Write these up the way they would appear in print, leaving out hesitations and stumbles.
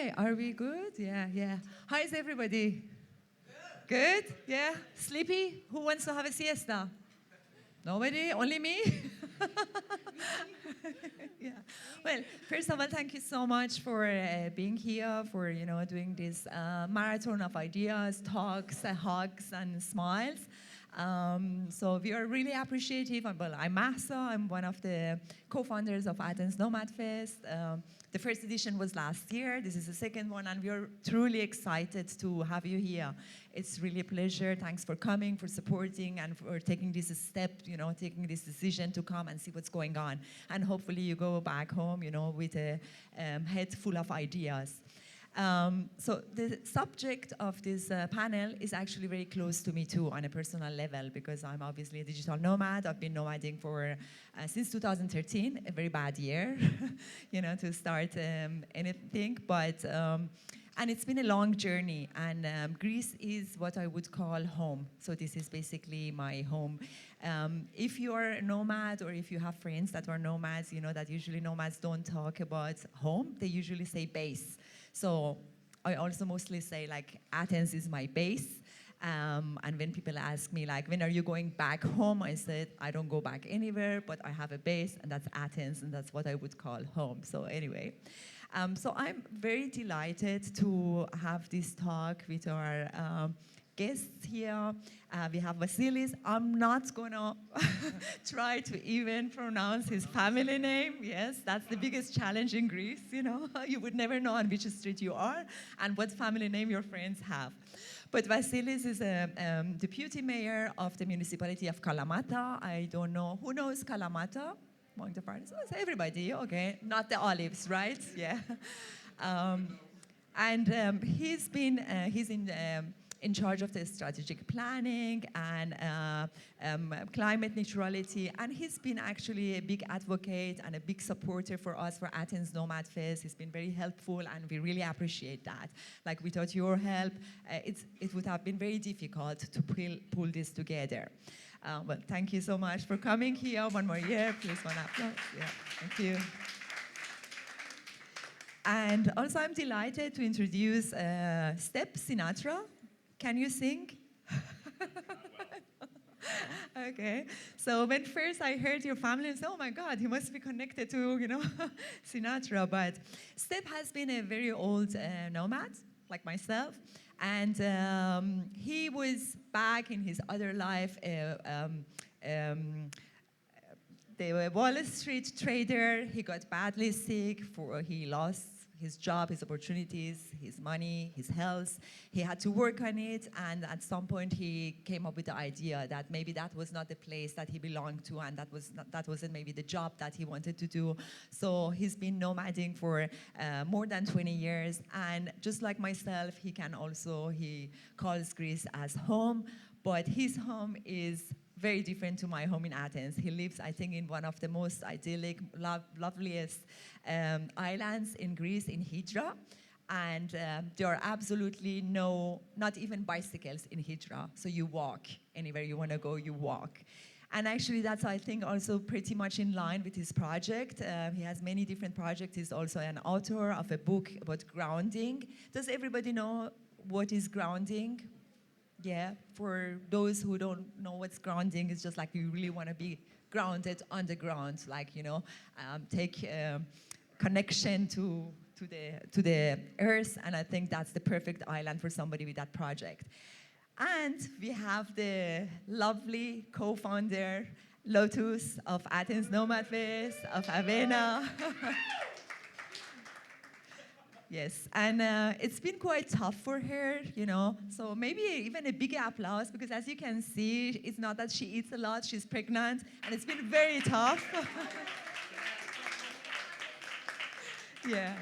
Hi, are we good? Yeah, yeah. How is everybody? Good? Yeah? Sleepy? Who wants to have a siesta? Nobody? Only me? Yeah. Well, first of all, thank you so much for being here, for doing this marathon of ideas, talks, hugs, and smiles. So we are really appreciative. Well, I'm Mahsa. I'm one of the co-founders of Athens Nomad Fest. The first edition was last year. This is the second one, and we are truly excited to have you here. It's really a pleasure. Thanks for coming, for supporting, and for taking this step, taking this decision to come and see what's going on. And hopefully you go back home, with a head full of ideas. So the subject of this panel is actually very close to me too on a personal level, because I'm obviously a digital nomad. I've been nomading for since 2013, a very bad year, to start anything. But and it's been a long journey, and Greece is what I would call home. So this is basically my home. If you are a nomad, or if you have friends that are nomads, that usually nomads don't talk about home. They usually say base. So I also mostly say, like, Athens is my base. And when people ask me, like, when are you going back home? I said, I don't go back anywhere, but I have a base, and that's Athens, and that's what I would call home. So anyway, so I'm very delighted to have this talk with our guests here. We have Vasilis. I'm not gonna try to even pronounce his family name. Yes, that's the biggest challenge in Greece, You would never know on which street you are and what family name your friends have. But Vasilis is a deputy mayor of the municipality of Kalamata. I don't know, who knows Kalamata among the parties? Oh, it's everybody, okay. Not the olives, right? Yeah. And he's in charge of the strategic planning and climate neutrality, and he's been actually a big advocate and a big supporter for us for Athens Nomad Fest. He's been very helpful, and we really appreciate that. Like, without your help, it would have been very difficult to pull this together. Well, thank you so much for coming here. One more year, please, one applause. Yeah, thank you. And also, I'm delighted to introduce Step Sinatra. Can you sing? Okay. So when first I heard your family, I said, oh my God, he must be connected to, Sinatra. But Step has been a very old nomad, like myself. And he was back in his other life, the Wall Street trader. He got badly sick. He lost his job, his opportunities, his money, his health. He had to work on it, and at some point he came up with the idea that maybe that was not the place that he belonged to, and that wasn't maybe the job that he wanted to do. So he's been nomading for more than 20 years, and just like myself, he calls Greece as home, but his home is very different to my home in Athens. He lives, I think, in one of the most idyllic, loveliest islands in Greece, in Hydra. And there are absolutely not even bicycles in Hydra. So you walk. Anywhere you want to go, you walk. And actually, that's, I think, also pretty much in line with his project. He has many different projects. He's also an author of a book about grounding. Does everybody know what is grounding? Yeah, for those who don't know what's grounding, it's just like you really want to be grounded on the ground, like, take connection to the earth, and I think that's the perfect island for somebody with that project. And we have the lovely co-founder, Lotus, of Athens Nomad Fest, of Avena. Yes, and it's been quite tough for her, so maybe even a big applause, because as you can see, it's not that she eats a lot, she's pregnant, and it's been very tough. Yeah.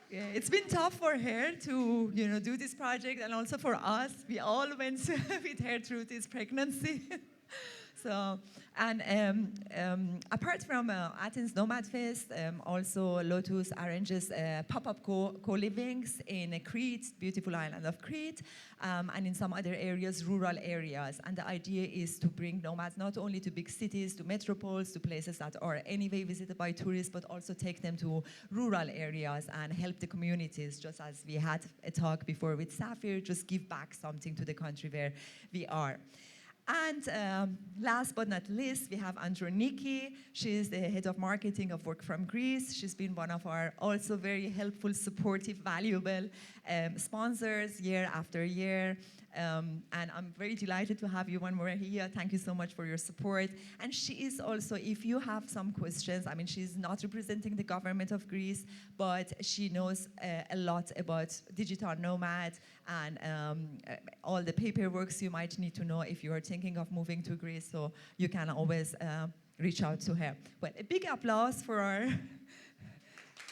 Yeah, it's been tough for her to, do this project, and also for us. We all went with her through this pregnancy. So, and apart from Athens Nomad Fest, also Lotus arranges pop-up co-livings in Crete, beautiful island of Crete, and in some other areas, rural areas. And the idea is to bring nomads not only to big cities, to metropoles, to places that are anyway visited by tourists, but also take them to rural areas and help the communities, just as we had a talk before with Safir, just give back something to the country where we are. And last but not least, we have Androniki. She is the head of marketing of Work from Greece. She's been one of our also very helpful, supportive, valuable sponsors year after year. And I'm very delighted to have you one more here. Thank you so much for your support. And she is also, if you have some questions, I mean, she's not representing the government of Greece, but she knows a lot about digital nomad and all the paperwork you might need to know if you are thinking of moving to Greece. So you can always reach out to her. Well, a big applause for our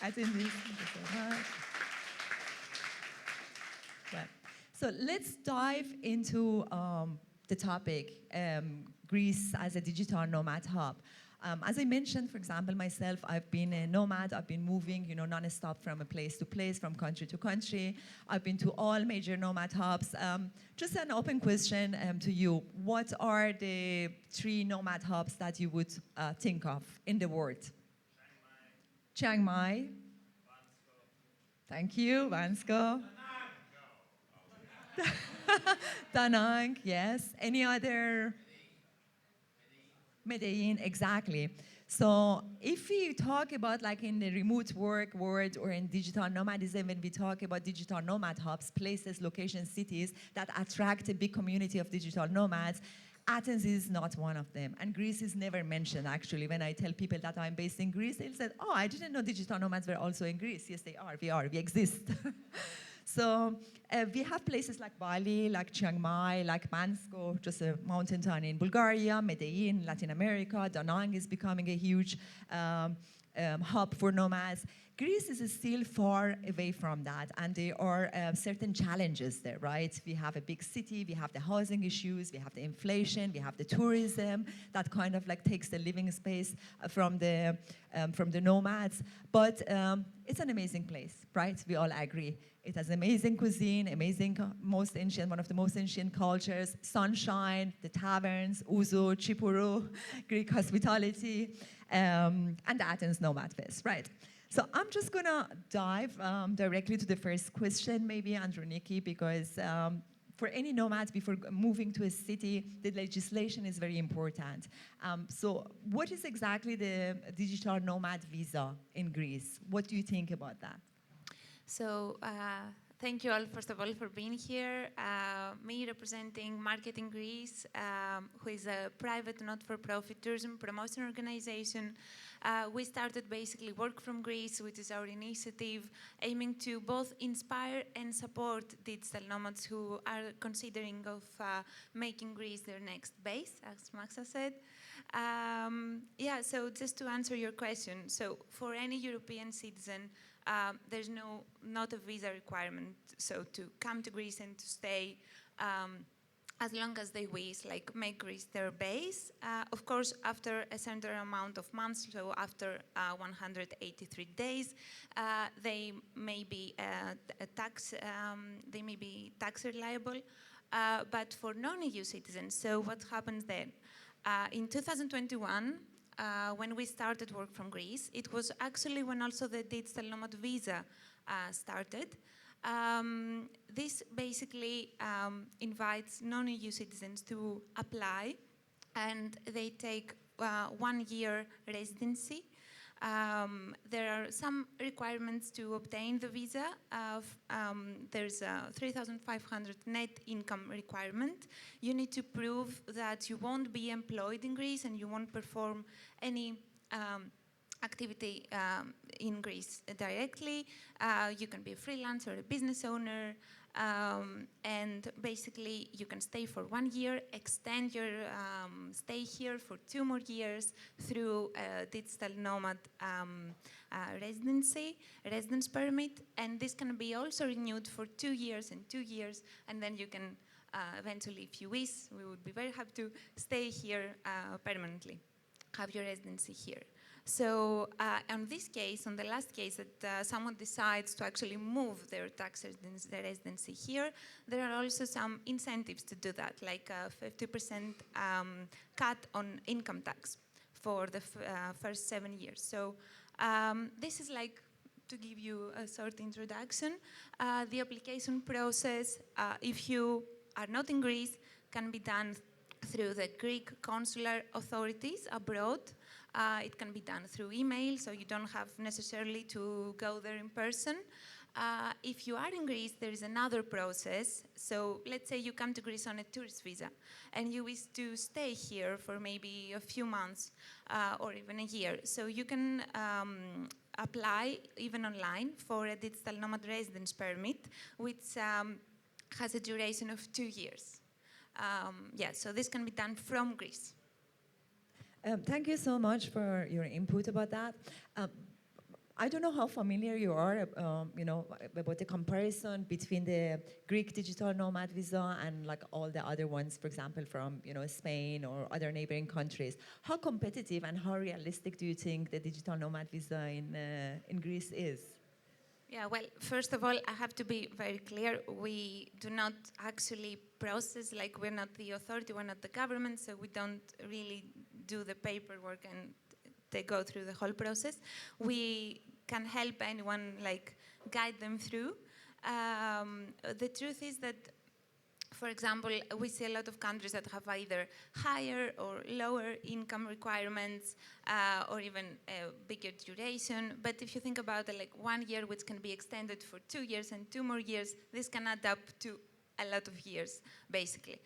attendees. Thank you so much. Well, so let's dive into the topic, Greece as a digital nomad hub. As I mentioned, for example, myself, I've been a nomad. I've been moving, non-stop from a place to place, from country to country. I've been to all major nomad hubs. Just an open question to you. What are the 3 nomad hubs that you would think of in the world? Chiang Mai. Thank you, Vansko. Da Nang, yes. Any other? Medellin, exactly. So if we talk about like in the remote work world or in digital nomadism, when we talk about digital nomad hubs, places, locations, cities that attract a big community of digital nomads, Athens is not one of them. And Greece is never mentioned, actually. When I tell people that I'm based in Greece, they'll say, oh, I didn't know digital nomads were also in Greece. Yes, they are, we exist. So we have places like Bali, like Chiang Mai, like Mansko, just a mountain town in Bulgaria, Medellin, Latin America. Da Nang is becoming a huge hub for nomads. Greece is still far away from that, and there are certain challenges there, right? We have a big city, we have the housing issues, we have the inflation, we have the tourism that kind of like takes the living space from the nomads. But it's an amazing place, right? We all agree. It has amazing cuisine, amazing, one of the most ancient cultures, sunshine, the taverns, Uzo, Chipuru, Greek hospitality, and the Athens Nomad Fest, right? So I'm just gonna dive directly to the first question, maybe, Androniki, because for any nomads before moving to a city, the legislation is very important. So what is exactly the digital nomad visa in Greece? What do you think about that? So thank you all, first of all, for being here. Me representing Marketing Greece, who is a private not-for-profit tourism promotion organization. We started basically Work from Greece, which is our initiative aiming to both inspire and support digital nomads who are considering of making Greece their next base, as Maxa said. Yeah, so just to answer your question, so for any European citizen, there's not a visa requirement, so to come to Greece and to stay as long as they wish, like make Greece their base. Of course, after a certain amount of months, so after 183 days, they may be tax reliable. But for non-EU citizens, so what happens then? In 2021, when we started Work from Greece, it was actually when also the digital nomad visa started. This basically invites non-EU citizens to apply, and they take 1 year residency. There are some requirements to obtain the visa. There's a 3,500 net income requirement. You need to prove that you won't be employed in Greece and you won't perform any activity in Greece directly. You can be a freelancer, a business owner, and basically you can stay for 1 year, extend your stay here for 2 more years through a digital nomad residence permit, and this can be also renewed for 2 years and 2 years, and then you can eventually, if you wish, we would be very happy to stay here permanently, have your residency here. So on this case, on the last case that someone decides to actually move their tax residency here, there are also some incentives to do that, like a 50% cut on income tax for the first 7 years. So this is like, to give you a short introduction, the application process, if you are not in Greece, can be done through the Greek consular authorities abroad. It can be done through email, so you don't have necessarily to go there in person. If you are in Greece, there is another process. So let's say you come to Greece on a tourist visa and you wish to stay here for maybe a few months or even a year. So you can apply, even online, for a digital nomad residence permit, which has a duration of 2 years. Yeah, so this can be done from Greece. Thank you so much for your input about that. I don't know how familiar you are, about the comparison between the Greek digital nomad visa and like all the other ones, for example, from Spain or other neighboring countries. How competitive and how realistic do you think the digital nomad visa in Greece is? Yeah, well, first of all, I have to be very clear. We do not actually process, like we're not the authority, we're not the government, so we don't really do the paperwork and they go through the whole process. We can help anyone, like guide them through. The truth is that, for example, we see a lot of countries that have either higher or lower income requirements or even a bigger duration. But if you think about it, like 1 year, which can be extended for 2 years and 2 more years, this can add up to a lot of years, basically.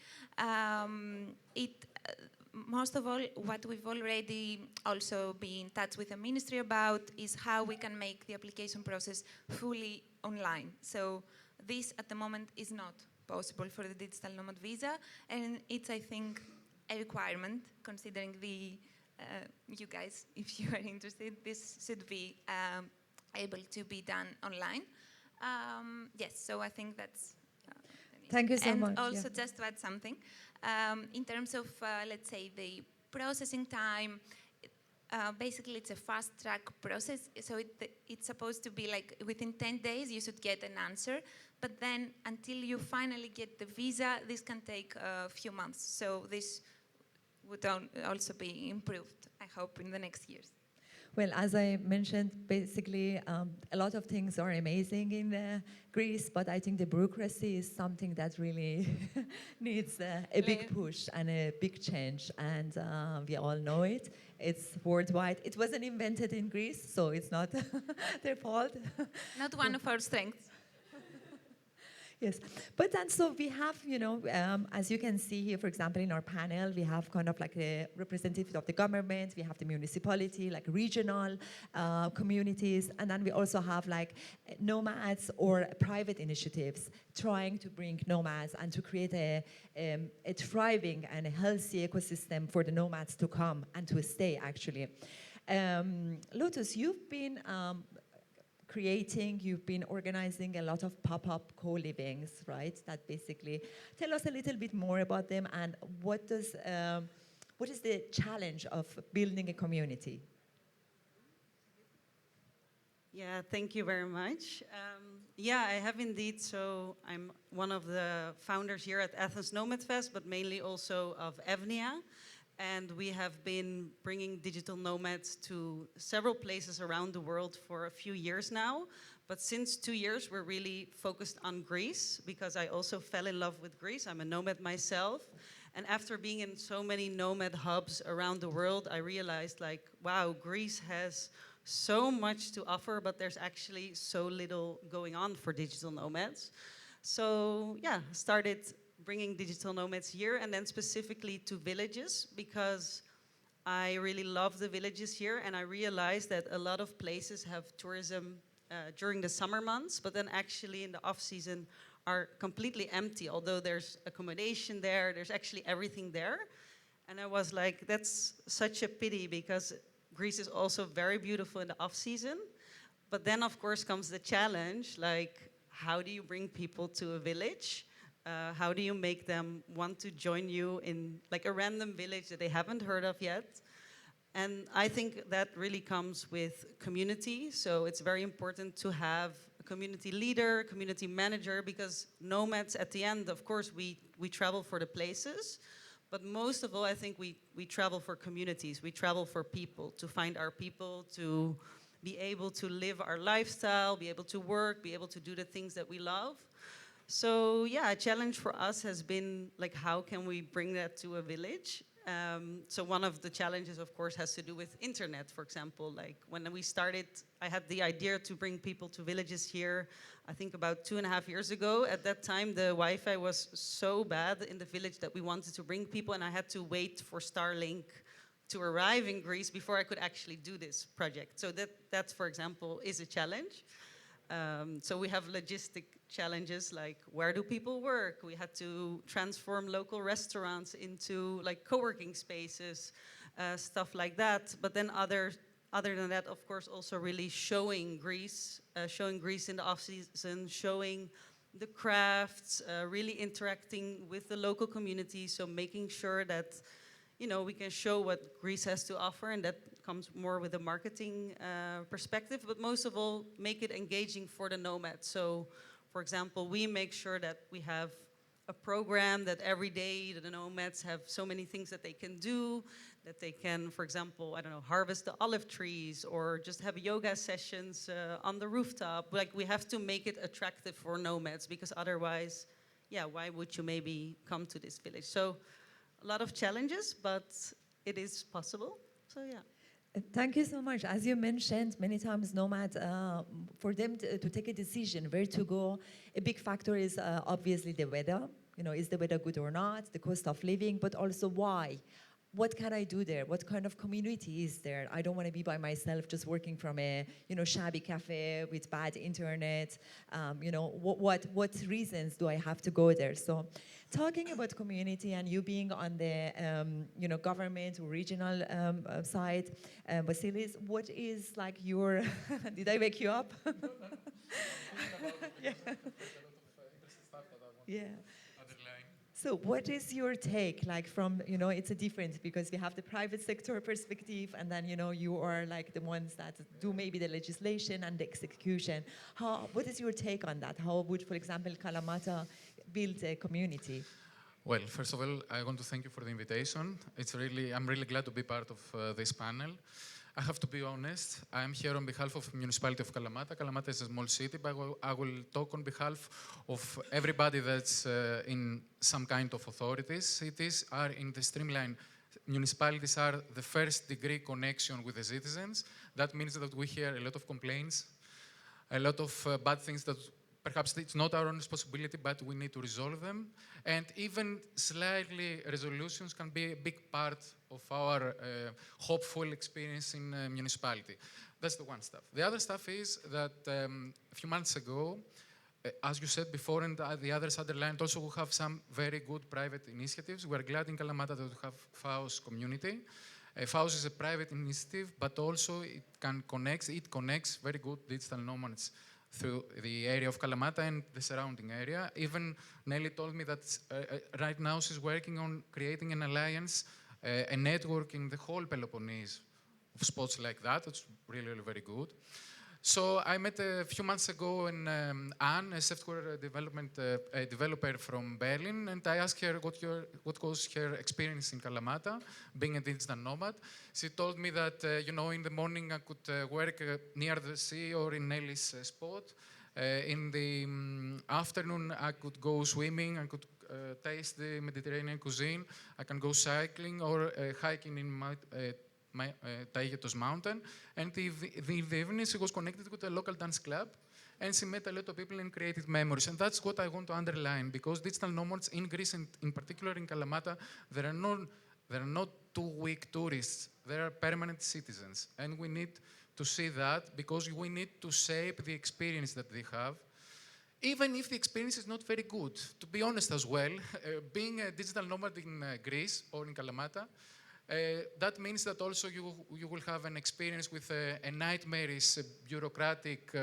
Most of all, what we've already also been in touch with the ministry about is how we can make the application process fully online. So this, at the moment, is not possible for the digital nomad visa, and it's, I think, a requirement, considering you guys, if you are interested, this should be able to be done online. Yes, so I think that's Thank you so much. And also, just to add something, in terms of, let's say, the processing time, basically it's a fast-track process, so it's supposed to be like within 10 days you should get an answer, but then until you finally get the visa, this can take a few months. So this would also be improved, I hope, in the next years. Well, as I mentioned, basically, a lot of things are amazing in Greece, but I think the bureaucracy is something that really needs a big push and a big change, and we all know it. It's worldwide. It wasn't invented in Greece, so it's not their fault. Not one of our strengths. Yes, but then so we have, as you can see here, for example, in our panel, we have kind of like a representative of the government, we have the municipality, like regional communities, and then we also have like nomads or private initiatives trying to bring nomads and to create a thriving and a healthy ecosystem for the nomads to come and to stay, actually. Lotus, you've been you've been organizing a lot of pop-up co-livings, right? That basically, tell us a little bit more about them and what is the challenge of building a community? Yeah, thank you very much. Yeah, I have indeed. So I'm one of the founders here at Athens Nomad Fest, but mainly also of Evnia. And we have been bringing digital nomads to several places around the world for a few years now. But since 2 years, we're really focused on Greece because I also fell in love with Greece. I'm a nomad myself. And after being in so many nomad hubs around the world, I realized, like, wow, Greece has so much to offer, but there's actually so little going on for digital nomads. So yeah, started bringing digital nomads here, and then specifically to villages, because I really love the villages here, and I realized that a lot of places have tourism during the summer months, but then actually in the off season are completely empty, although there's accommodation there, there's actually everything there. And I was like, that's such a pity, because Greece is also very beautiful in the off season. But then of course comes the challenge, like, how do you bring people to a village How do you make them want to join you in like a random village that they haven't heard of yet? And I think that really comes with community. So it's very important to have a community leader, community manager, because nomads at the end, of course, we travel for the places, but most of all, I think we travel for communities. We travel for people, to find our people, to be able to live our lifestyle, be able to work, be able to do the things that we love. So yeah, a challenge for us has been like, how can we bring that to a village? So one of the challenges, of course, has to do with internet, for example. Like when we started, I had the idea to bring people to villages here, I think about 2.5 years ago. At that time, the Wi-Fi was so bad in the village that we wanted to bring people, and I had to wait for Starlink to arrive in Greece before I could actually do this project. So that, for example, is a challenge. So we have logistic challenges like where do people work? We had to transform local restaurants into like co-working spaces, stuff like that. But then other than that, of course, also really showing Greece in the off-season, showing the crafts, really interacting with the local community. So making sure that, you know, we can show what Greece has to offer, and that comes more with a marketing perspective, but most of all, make it engaging for the nomads. So, for example, we make sure that we have a program that every day the nomads have so many things that they can do, that they can, for example, I don't know, harvest the olive trees or just have yoga sessions on the rooftop. Like, we have to make it attractive for nomads, because otherwise, yeah, why would you maybe come to this village? So, a lot of challenges, but it is possible. So yeah. Thank you so much. As you mentioned, many times nomads, for them to take a decision where to go, a big factor is obviously the weather. You know, is the weather good or not, the cost of living, but also why. What can I do there? What kind of community is there? I don't want to be by myself just working from a, you know, shabby cafe with bad internet. You know, what reasons do I have to go there? So talking about community and you being on the, you know, government or regional side, Vasilis, what is like your, did I wake you up? Yeah. Yeah. So what is your take, like from, you know, it's a different, because we have the private sector perspective, and then, you know, you are like the ones that do maybe the legislation and the execution. What is your take on that? How would, for example, Kalamata build a community? Well, first of all, I want to thank you for the invitation. I'm really glad to be part of this panel. I have to be honest, I'm here on behalf of the municipality of Kalamata. Kalamata is a small city, but I will talk on behalf of everybody that's in some kind of authorities. Cities are in the streamline. Municipalities are the first degree connection with the citizens. That means that we hear a lot of complaints, a lot of bad things that perhaps it's not our own responsibility, but we need to resolve them. And even slightly resolutions can be a big part of our hopeful experience in municipality. That's the one stuff. The other stuff is that a few months ago, as you said before, and the others underlined, also we have some very good private initiatives. We're glad in Kalamata that we have FAO's community. FAO's is a private initiative, but also it connects very good digital nomads through the area of Kalamata and the surrounding area. Even Nelly told me that right now she's working on creating an alliance, a network in the whole Peloponnese of spots like that. It's really, really very good. So I met a few months ago Anne, a software developer from Berlin, and I asked her what was her experience in Kalamata, being a digital nomad. She told me that, you know, in the morning I could work near the sea or in Nelly's spot. In the afternoon I could go swimming, I could taste the Mediterranean cuisine, I can go cycling or hiking in my Taigetos mountain, and the evening she was connected with a local dance club, and she met a lot of people and created memories. And that's what I want to underline, because digital nomads in Greece, and in particular in Kalamata, there are not 2-week tourists, they are permanent citizens. And we need to see that, because we need to shape the experience that they have, even if the experience is not very good. To be honest as well, being a digital nomad in Greece or in Kalamata, that means that also you will have an experience with a nightmarish bureaucratic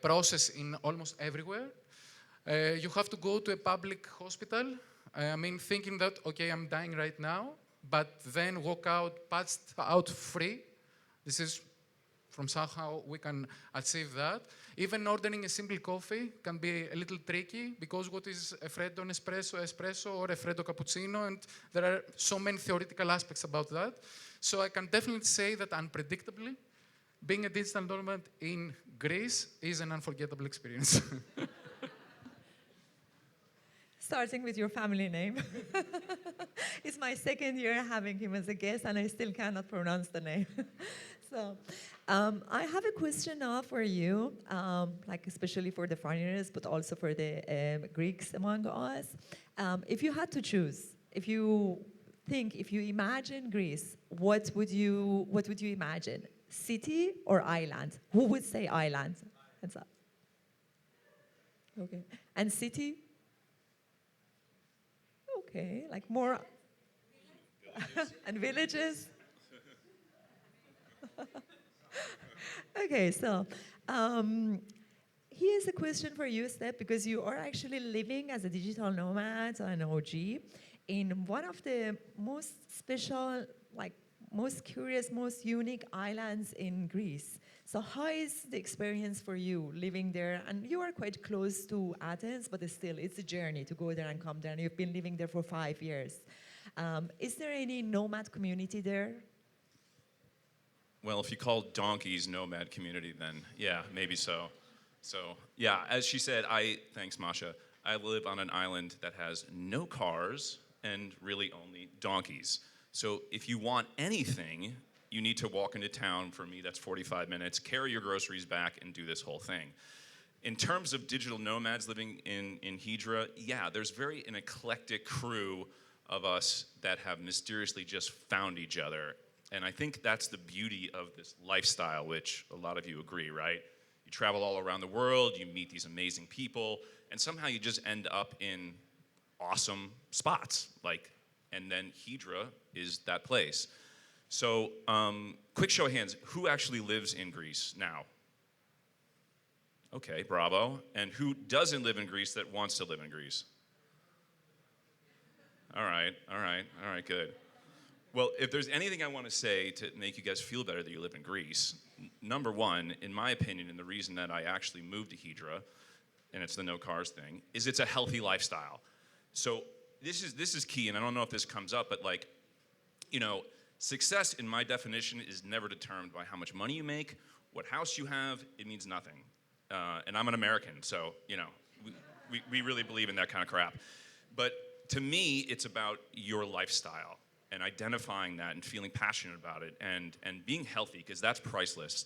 process in almost everywhere. You have to go to a public hospital. I mean, thinking that, okay, I'm dying right now, but then walk out, passed out free. This is from somehow we can achieve that. Even ordering a simple coffee can be a little tricky because what is a Freddo espresso or a Freddo cappuccino, and there are so many theoretical aspects about that. So I can definitely say that unpredictably, being a digital nomad in Greece is an unforgettable experience. Starting with your family name. It's my second year having him as a guest, and I still cannot pronounce the name. So, I have a question now for you, like especially for the foreigners, but also for the Greeks among us. If you had to choose, if you imagine Greece, what would you imagine? City or island? Who would say island? Hands up. Okay. And city? Okay, like more and villages. Okay, so here's a question for you, Steph, because you are actually living as a digital nomad and OG in one of the most special, like most curious, most unique islands in Greece. So how is the experience for you living there? And you are quite close to Athens, but still, it's a journey to go there and come there. And you've been living there for 5 years. Is there any nomad community there? Well, if you call donkeys nomad community, then yeah, maybe so. So yeah, as she said, thanks Masha, I live on an island that has no cars and really only donkeys. So if you want anything, you need to walk into town. For me, that's 45 minutes, carry your groceries back and do this whole thing. In terms of digital nomads living in Hydra, yeah, there's an eclectic crew of us that have mysteriously just found each other. And I think that's the beauty of this lifestyle, which a lot of you agree, right? You travel all around the world, you meet these amazing people, and somehow you just end up in awesome spots. And then Hydra is that place. So, quick show of hands, who actually lives in Greece now? Okay, bravo. And who doesn't live in Greece that wants to live in Greece? All right, good. Well, if there's anything I want to say to make you guys feel better that you live in Greece, number one, in my opinion, and the reason that I actually moved to Hydra, and it's the no cars thing, is it's a healthy lifestyle. So this is key, and I don't know if this comes up, but success in my definition is never determined by how much money you make, what house you have. It means nothing. And I'm an American, so we really believe in that kind of crap. But to me, it's about your lifestyle and identifying that and feeling passionate about it and being healthy, because that's priceless.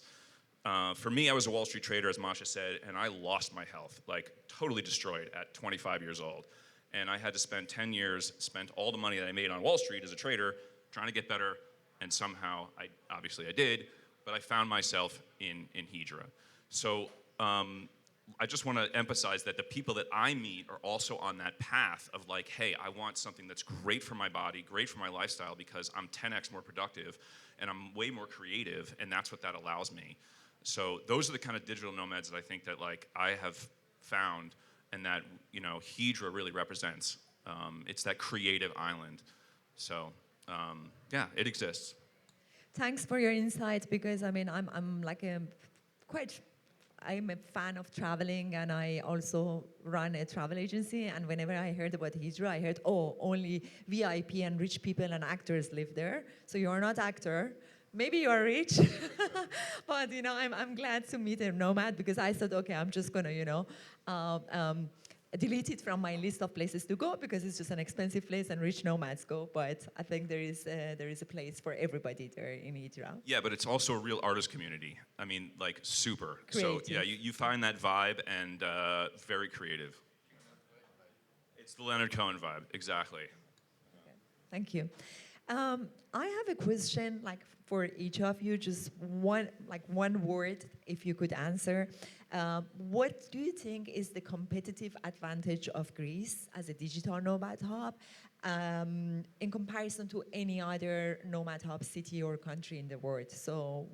For me, I was a Wall Street trader, as Masha said, and I lost my health, totally destroyed at 25 years old. And I had to spend 10 years, spent all the money that I made on Wall Street as a trader, trying to get better, and somehow, obviously I did, but I found myself in Hydra. So I just want to emphasize that the people that I meet are also on that path of hey, I want something that's great for my body, great for my lifestyle, because I'm 10x more productive and I'm way more creative, and that's what that allows me. So those are the kind of digital nomads that I think that I have found, and that Hydra really represents. It's that creative island. So yeah, it exists. Thanks for your insights, because I'm a fan of traveling, and I also run a travel agency. And whenever I heard about Hydra, I heard, oh, only VIP and rich people and actors live there. So you're not actor. Maybe you are rich, but I'm glad to meet a nomad, because I said, okay, I'm just gonna delete it from my list of places to go, because it's just an expensive place and rich nomads go. But I think there is a place for everybody there in Hydra. Yeah, but it's also a real artist community. I mean, super. Creative. So yeah, you find that vibe, and very creative. It's the Leonard Cohen vibe, exactly. Okay. Thank you. I have a question, for each of you, just one word, if you could answer. What do you think is the competitive advantage of Greece as a digital nomad hub in comparison to any other nomad hub city or country in the world? So,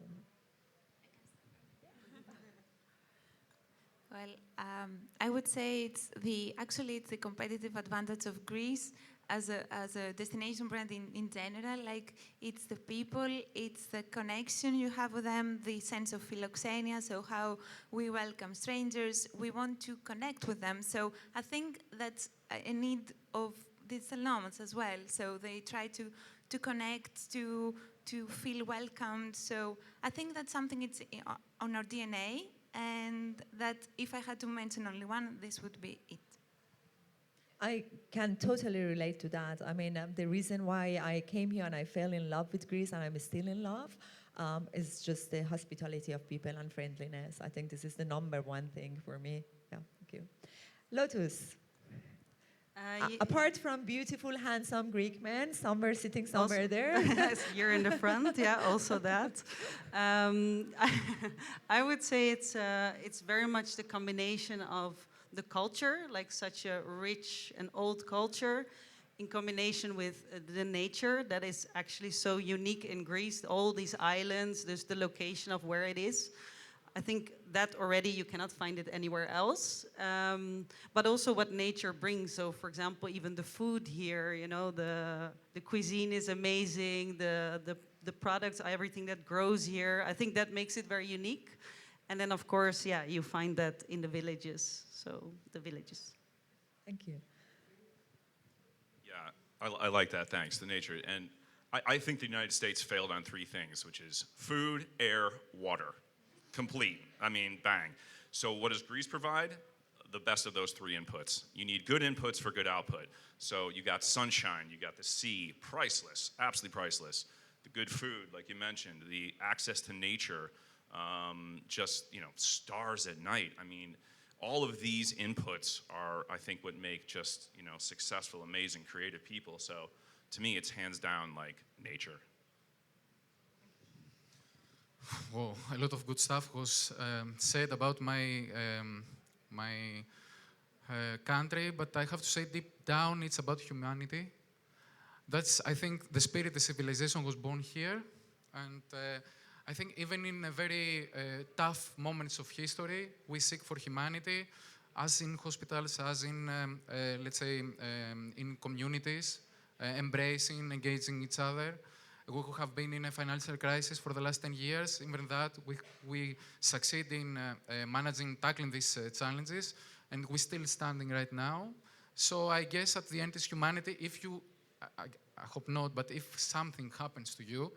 well, I would say it's the competitive advantage of Greece as a destination brand in general. Like, it's the people, it's the connection you have with them, the sense of philoxenia, so how we welcome strangers, we want to connect with them. So I think that's a need of digital nomads as well. So they try to connect, to feel welcomed. So I think that's something it's on our DNA, and that if I had to mention only one, this would be it. I can totally relate to that. I mean, the reason why I came here and I fell in love with Greece and I'm still in love is just the hospitality of people and friendliness. I think this is the number one thing for me. Yeah, thank you. Lotus, apart from beautiful, handsome Greek men, somewhere sitting somewhere there. Yes, you're in the front. Yeah, also that. I would say it's very much the combination of the culture, like such a rich and old culture, in combination with the nature that is actually so unique in Greece. All these islands, there's the location of where it is. I think that already you cannot find it anywhere else. But also what nature brings. So, for example, even the food here, you know, the cuisine is amazing. The products, everything that grows here, I think that makes it very unique. And then, of course, yeah, you find that in the villages. So, the villages. Thank you. Yeah, I like that, thanks, the nature. And I think the United States failed on three things, which is food, air, water. Complete. I mean, bang. So what does Greece provide? The best of those three inputs. You need good inputs for good output. So you got sunshine, you got the sea, priceless, absolutely priceless. The good food, like you mentioned, the access to nature, just, you know, stars at night. I mean, all of these inputs are, I think, what make just, you know, successful, amazing, creative people. So to me, it's hands down like nature. Whoa, a lot of good stuff was said about my country, but I have to say deep down it's about humanity. That's, I think, the spirit, the civilization was born here, and I think even in a very tough moments of history, we seek for humanity, as in hospitals, as in, let's say, in communities, embracing, engaging each other. We have been in a financial crisis for the last 10 years. Even that, we succeed in managing, tackling these challenges, and we're still standing right now. So I guess at the end is humanity. If you, I hope not, but if something happens to you,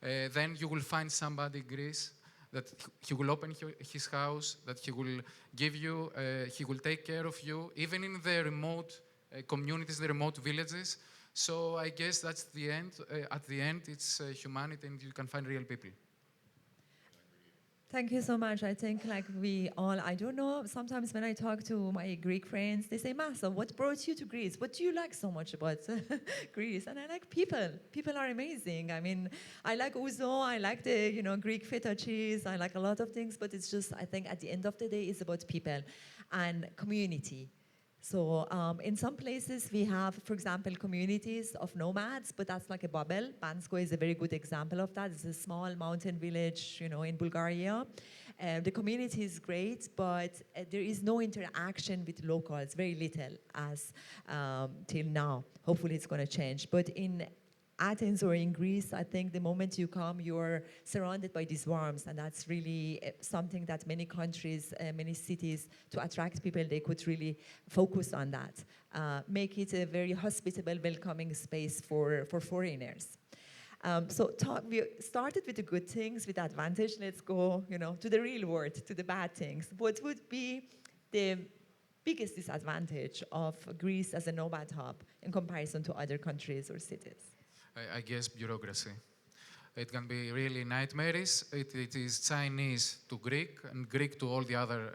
then you will find somebody in Greece that he will open his house, that he will give you, he will take care of you, even in the remote communities, the remote villages. So I guess that's the end. At the end, it's humanity, and you can find real people. Thank you so much. I think like we all, I don't know, sometimes when I talk to my Greek friends, they say, Masa, what brought you to Greece? What do you like so much about Greece? And I like people. People are amazing. I mean, I like ouzo, I like the, you know, Greek feta cheese, I like a lot of things, but it's just, I think at the end of the day, it's about people and community. So in some places we have, for example, communities of nomads, but that's like a bubble. Bansko is a very good example of that. It's a small mountain village, you know, in Bulgaria. The community is great, but there is no interaction with locals, very little as till now. Hopefully it's going to change. But in Athens or in Greece, I think the moment you come, you're surrounded by these warmth, and that's really something that many countries, many cities, to attract people, they could really focus on that. Make it a very hospitable, welcoming space for foreigners. We started with the good things, with advantage. Let's go, you know, to the real world, to the bad things. What would be the biggest disadvantage of Greece as a nomad hub in comparison to other countries or cities? I guess bureaucracy. It can be really nightmarish. It is Chinese to Greek and Greek to all the other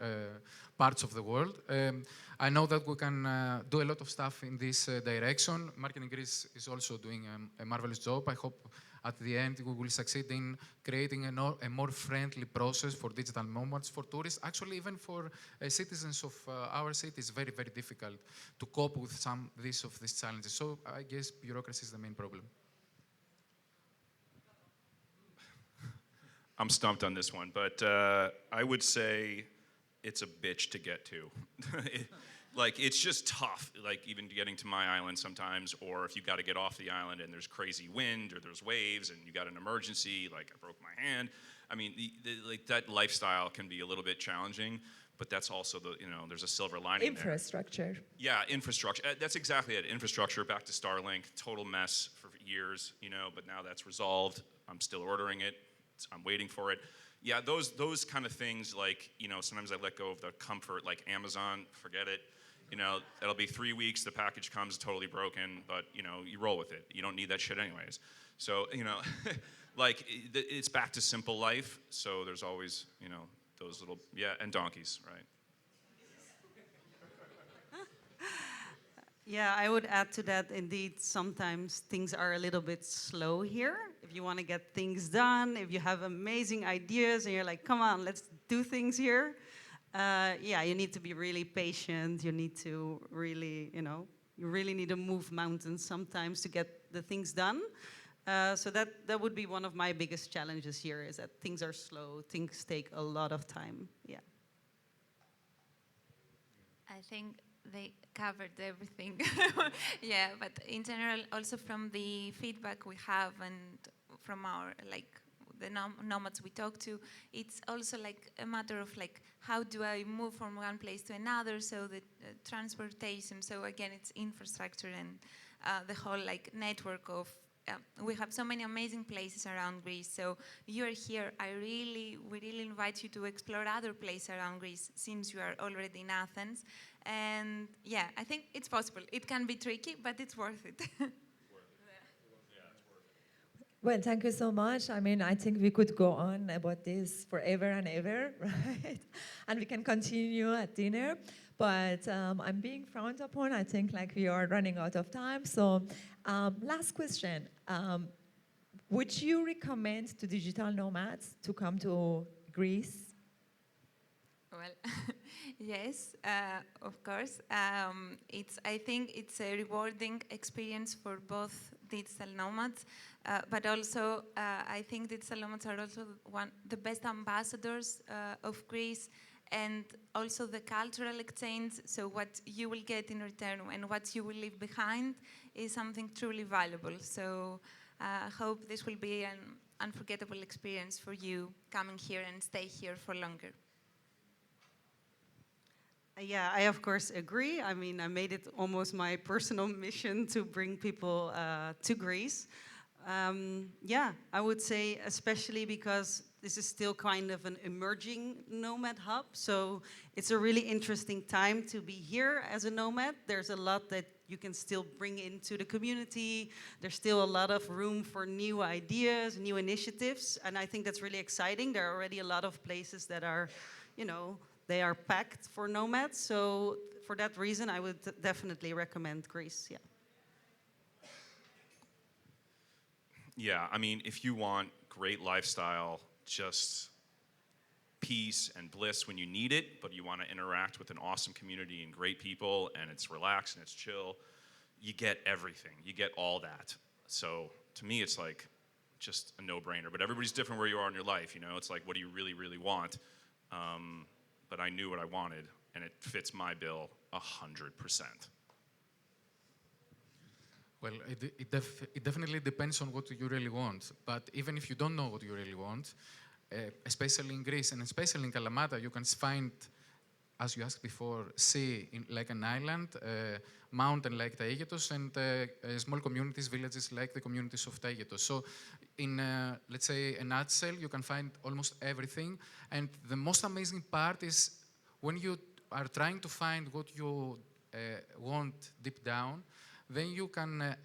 parts of the world. I know that we can do a lot of stuff in this direction. Marketing Greece is also doing a marvelous job. I hope at the end we will succeed in creating a more friendly process for digital nomads, for tourists. Actually, even for citizens of our city, it's very, very difficult to cope with some of these challenges. So I guess bureaucracy is the main problem. I'm stumped on this one, but I would say it's a bitch to get to. Like, it's just tough, like, even getting to my island sometimes, or if you got to get off the island and there's crazy wind or there's waves and you got an emergency, like I broke my hand. I mean, like, that lifestyle can be a little bit challenging, but that's also there's a silver lining there. Infrastructure. Yeah, infrastructure. That's exactly it. Infrastructure, back to Starlink, total mess for years, but now that's resolved. I'm still ordering it. I'm waiting for it. Yeah, those kind of things, like, sometimes I let go of the comfort, like Amazon, forget it. It'll be 3 weeks, the package comes totally broken, but, you roll with it. You don't need that shit anyways. So, like, it's back to simple life. So there's always, those little, and donkeys, right? Yeah, I would add to that, indeed, sometimes things are a little bit slow here. If you want to get things done, if you have amazing ideas and you're like, come on, let's do things here. You need to be really patient. You need to really, you really need to move mountains sometimes to get the things done. So that would be one of my biggest challenges here, is that things are slow. Things take a lot of time. Yeah. I think they covered everything. Yeah, but in general, also from the feedback we have and from our, like, the nomads we talk to, it's also like a matter of, like, how do I move from one place to another? So the transportation, so again, it's infrastructure and the whole, like, network of, we have so many amazing places around Greece. So you're here, we really invite you to explore other places around Greece since you are already in Athens. And yeah, I think it's possible. It can be tricky, but it's worth it. Well, thank you so much. I mean, I think we could go on about this forever and ever, right? And we can continue at dinner. But I'm being frowned upon. I think, like, we are running out of time. So last question. Would you recommend to digital nomads to come to Greece? Well, yes, of course. I think it's a rewarding experience for both digital nomads, but also I think digital nomads are also the best ambassadors of Greece, and also the cultural exchange. So what you will get in return and what you will leave behind is something truly valuable. So I hope this will be an unforgettable experience for you coming here and stay here for longer. Yeah, I of course agree. I mean, I made it almost my personal mission to bring people to Greece. I would say especially because this is still kind of an emerging nomad hub. So it's a really interesting time to be here as a nomad. There's a lot that you can still bring into the community. There's still a lot of room for new ideas, new initiatives. And I think that's really exciting. There are already a lot of places that are, they are packed for nomads. So for that reason, I would definitely recommend Greece, yeah. Yeah, I mean, if you want great lifestyle, just peace and bliss when you need it, but you want to interact with an awesome community and great people, and it's relaxed and it's chill, you get everything. You get all that. So to me, it's like just a no-brainer. But everybody's different where you are in your life, It's like, what do you really, really want? But I knew what I wanted, and it fits my bill 100%. Well, it definitely depends on what you really want. But even if you don't know what you really want, especially in Greece and especially in Kalamata, you can find, as you asked before, sea like an island, mountain like Taygetos, and small communities, villages like the communities of Taygetos. So in, let's say, a nutshell, you can find almost everything. And the most amazing part is when you are trying to find what you want deep down, then you can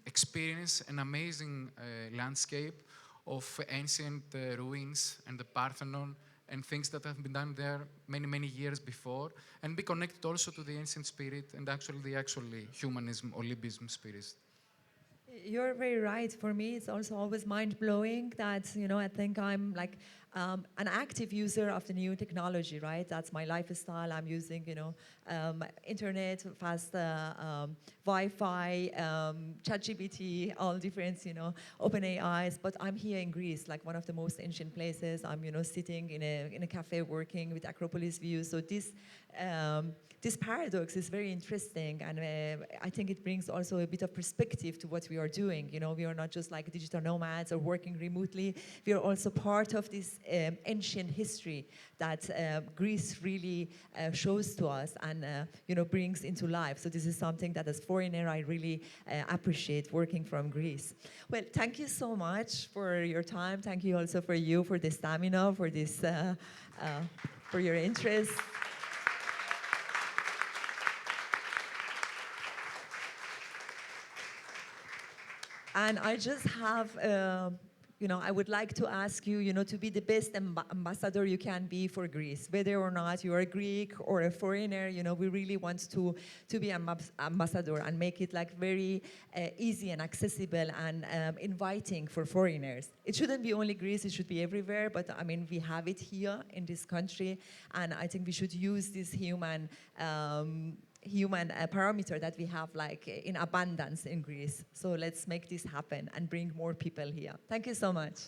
experience an amazing landscape of ancient ruins and the Parthenon and things that have been done there many, many years before, and be connected also to the ancient spirit and actually the humanism, Olympism spirit. You're very right. For me, it's also always mind-blowing that, I think I'm like, an active user of the new technology, right? That's my lifestyle. I'm using, internet, fast Wi-Fi, ChatGPT, all different, open AIs. But I'm here in Greece, like one of the most ancient places. I'm, sitting in a cafe working with Acropolis view. So this paradox is very interesting, and I think it brings also a bit of perspective to what we are doing. We are not just like digital nomads or working remotely. We are also part of this ancient history that Greece really shows to us and brings into life. So this is something that as foreigner I really appreciate working from Greece. Well, thank you so much for your time. Thank you also for the stamina, for this, for your interest. And I just have, I would like to ask you, to be the best ambassador you can be for Greece. Whether or not you're a Greek or a foreigner, we really want to be ambassador and make it like very easy and accessible and inviting for foreigners. It shouldn't be only Greece, it should be everywhere, but I mean, we have it here in this country, and I think we should use this human parameter that we have like in abundance in Greece. So let's make this happen and bring more people here. Thank you so much.